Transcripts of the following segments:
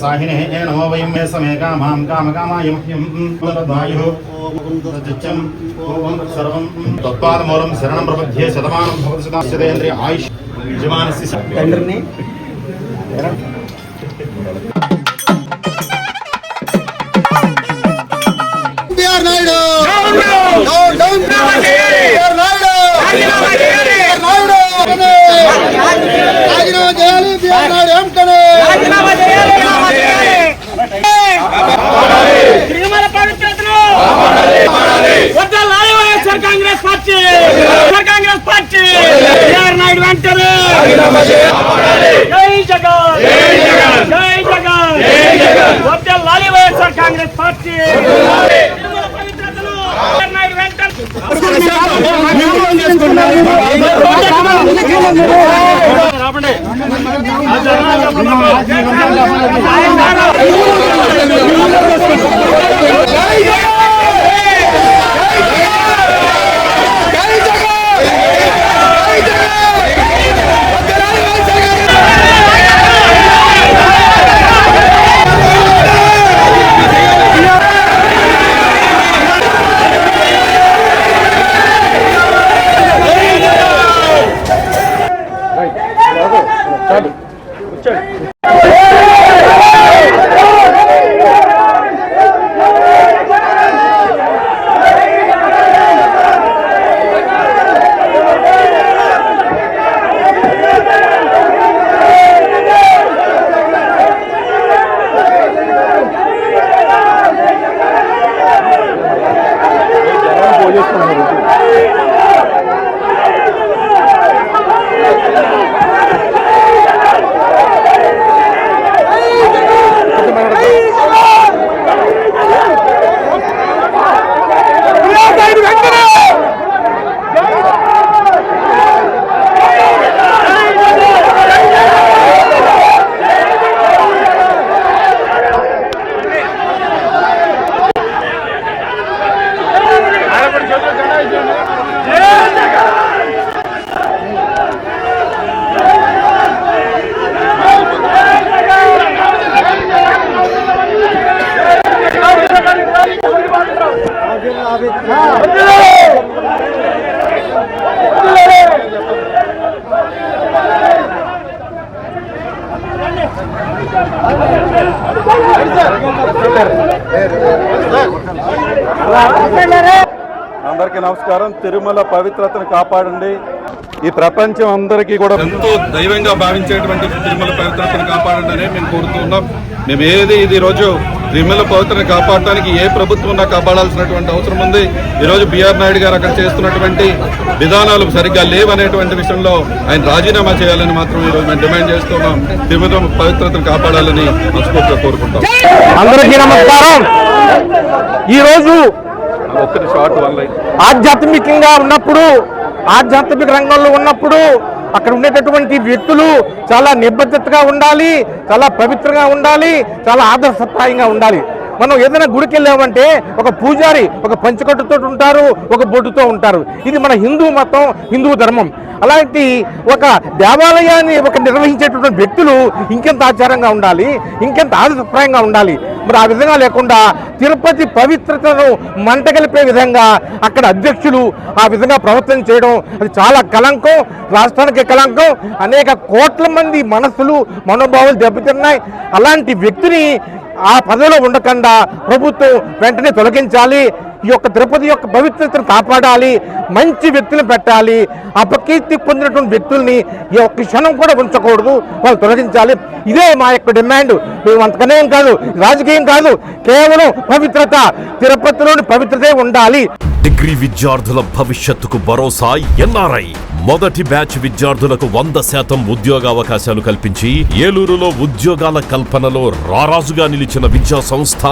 साहिने नमो वयं मे समे कामां कामकामाय मह्यं पुनर्वायुः सत्यं सर्वं तत्पादमूलं शरणं प्रपद्ये शतमानं भवति शताश्चतेन्द्रिय आयुष् यजमानस्य తండ్రిని BR Naidu down BR Naidu రాజీనామా చేయాలి బిఆర్ నాయుడు వెంటనే రాజీనామా చేయాలి తిరుమల పవిత్రతను వదలాలి వైఎస్ఆర్ కాంగ్రెస్ పార్టీ బిఆర్ నాయుడు వెంటనే రాజీనామా చేయాలి జై జగన్ జై జగన్ వదలాలి వైఎస్ఆర్ కాంగ్రెస్ పార్టీ తిరుమల పవిత్రతను బిఆర్ నాయుడు వెంటనే అందరికీ నమస్కారం. తిరుమల పవిత్రతను కాపాడండి. ఈ ప్రపంచం అందరికీ కూడా ఎంతో దైవంగా భావించేటువంటి తిరుమల పవిత్రతను కాపాడండి అని మేము కోరుతున్నాం. మేము ఇది రోజు తిరుమల పవిత్రతను కాపాడటానికి ఏ ప్రభుత్వం ఉన్నా కాపాడాల్సినటువంటి అవసరం ఉంది. ఈరోజు బిఆర్ నాయుడు గారు అక్కడ చేస్తున్నటువంటి విధానాలు సరిగ్గా లేవనేటువంటి విషయంలో ఆయన రాజీనామా చేయాలని మాత్రం ఈరోజు మేము డిమాండ్ చేస్తున్నాం. తిరుమల పవిత్రతను కాపాడాలని మనస్ఫూర్తిగా కోరుకుంటాం. అందరికీ నమస్కారం. ఈరోజు ఆధ్యాత్మికంగా ఉన్నప్పుడు, ఆధ్యాత్మిక రంగంలో ఉన్నప్పుడు అక్కడ ఉండేటటువంటి వ్యక్తులు చాలా నిబద్ధతగా ఉండాలి, చాలా పవిత్రంగా ఉండాలి, చాలా ఆదర్శప్రాయంగా ఉండాలి. మనం ఏదైనా గుడికి వెళ్ళామంటే ఒక పూజారి ఒక పంచకట్టుతో ఉంటారు, ఒక బొట్టుతో ఉంటారు. ఇది మన హిందూ మతం, హిందూ ధర్మం. అలాంటి ఒక దేవాలయాన్ని నిర్వహించేటటువంటి వ్యక్తులు ఇంకెంత ఆచారంగా ఉండాలి, ఇంకెంత ఆదర్శప్రాయంగా ఉండాలి. మరి ఆ విధంగా లేకుండా తిరుపతి పవిత్రతను మంటగలిపే విధంగా అక్కడ అధ్యక్షులు ఆ విధంగా ప్రవర్తన చేయడం అది చాలా కలంకం, రాష్ట్రానికి కలంకం. అనేక కోట్ల మంది మనస్సులు, మనోభావాలు దెబ్బతిన్నాయి. అలాంటి వ్యక్తిని ఆ పదవిలో ఉండకుండా ప్రభుత్వం వెంటనే తొలగించాలి. ఈ యొక్క తిరుపతి యొక్క పవిత్రతను కాపాడాలి, మంచి వ్యక్తులను పెట్టాలి. అపకీర్తి పొందినటువంటి వ్యక్తుల్ని ఈ ఒక్క క్షణం కూడా ఉంచకూడదు, వాళ్ళు తొలగించాలి. ఇదే మా యొక్క డిమాండ్. మేము అంతకనేం కాదు, రాజకీయం కాదు, కేవలం పవిత్రత, తిరుపతిలోని పవిత్రతే ఉండాలి. డిగ్రీ విద్యార్థుల భవిష్యత్తుకు భరోసా ఎన్ఆర్ఐ. మొదటి బ్యాచ్ విద్యార్థులకు 100% ఉద్యోగావకాశాలు కల్పించి ఏలూరులో ఉద్యోగాల కల్పనలో రారాజుగా నిలిచిన విద్యా సంస్థ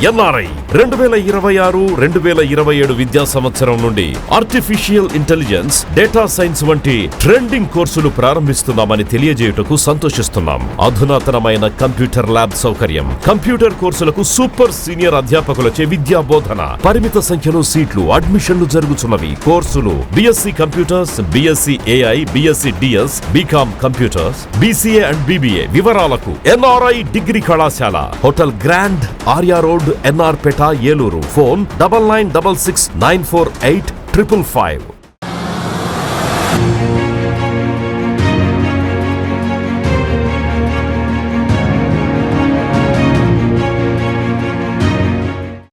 ఎన్ఆర్ఐ. 2026 2026-2027 విద్యా సంవత్సరం నుండి ఆర్టిఫిషియల్ ఇంటెలిజెన్స్, డేటా సైన్స్ వంటి ట్రెండింగ్ కోర్సులు ప్రారంభిస్తున్నామని తెలియజేయుటకు సంతోషిస్తున్నాం. అధునాతనమైన కంప్యూటర్ ల్యాబ్ సౌకర్యం, కంప్యూటర్ కోర్సులకు సూపర్ సీనియర్ అధ్యాపకులచే విద్యా బోధన, పరిమిత సంఖ్యలో సీట్లు, అడ్మిషన్లు జరుగుతున్నవి. కోర్సులు BSc computers, BSc AI, BSc DS, BCom computers, BCA and BBA. వివరాలకు NRI డిగ్రీ కళాశాల, hotel grand, Arya road, NR Peta, Eluru. Phone 9966948555.